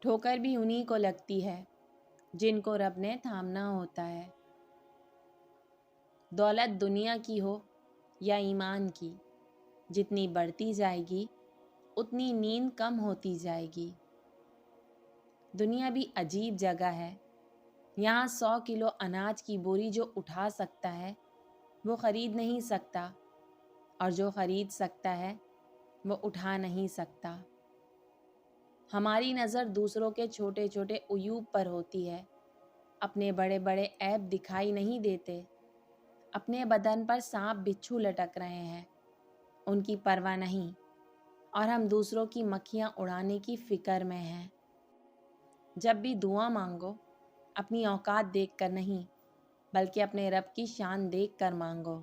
ठोकर भी उन्हीं को लगती है जिनको रब ने थामना होता है। दौलत दुनिया की हो या ईमान की, जितनी बढ़ती जाएगी उतनी नींद कम होती जाएगी। दुनिया भी अजीब जगह है। यहाँ 100 किलो अनाज की बोरी जो उठा सकता है वो ख़रीद नहीं सकता, और जो ख़रीद सकता है वो उठा नहीं सकता। हमारी नज़र दूसरों के छोटे छोटे उयूब पर होती है। अपने बड़े बड़े ऐब दिखाई नहीं देते। अपने बदन पर सांप बिच्छू लटक रहे हैं, उनकी परवाह नहीं, और हम दूसरों की मक्खियाँ उड़ाने की फ़िक्र में हैं। जब भी दुआ मांगो अपनी औकात देखकर नहीं, बल्कि अपने रब की शान देखकर मांगो।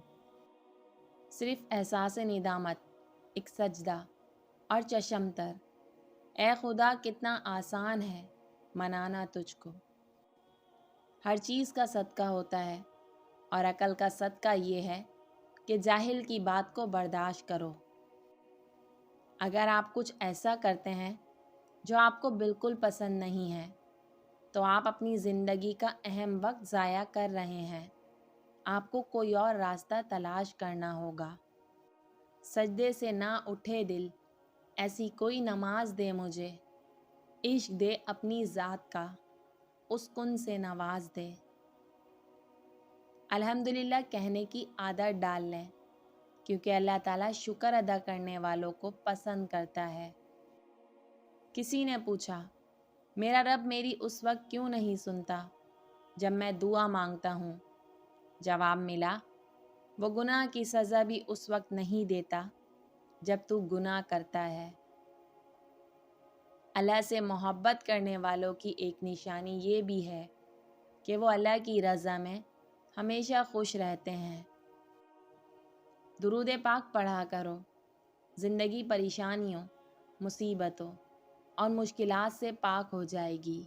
सिर्फ़ एहसास निदामत, एक सजदा और चशमतर, ए खुदा कितना आसान है मनाना तुझको। हर चीज़ का सदका होता है, और अकल का सदका ये है कि जाहिल की बात को बर्दाश्त करो। अगर आप कुछ ऐसा करते हैं जो आपको बिल्कुल पसंद नहीं है, तो आप अपनी ज़िंदगी का अहम वक्त ज़ाया कर रहे हैं। आपको कोई और रास्ता तलाश करना होगा। सजदे से ना उठे दिल, ऐसी कोई नमाज दे मुझे। इश्क दे अपनी ज़ात का, उस कुन से नवाज दे। अल्हम्दुलिल्लाह कहने की आदत डाल लें, क्योंकि अल्लाह ताला शुक्र अदा करने वालों को पसंद करता है। किसी ने पूछा, मेरा रब मेरी उस वक्त क्यों नहीं सुनता जब मैं दुआ मांगता हूँ? जवाब मिला, वो गुनाह की सज़ा भी उस वक्त नहीं देता जब तू गुनाह करता है। अल्लाह से मोहब्बत करने वालों की एक निशानी ये भी है कि वो अल्लाह की रज़ा में हमेशा खुश रहते हैं। दुरूद पाक पढ़ा करो। ज़िंदगी परेशानियों, मुसीबतों और मुश्किलात से पाक हो जाएगी।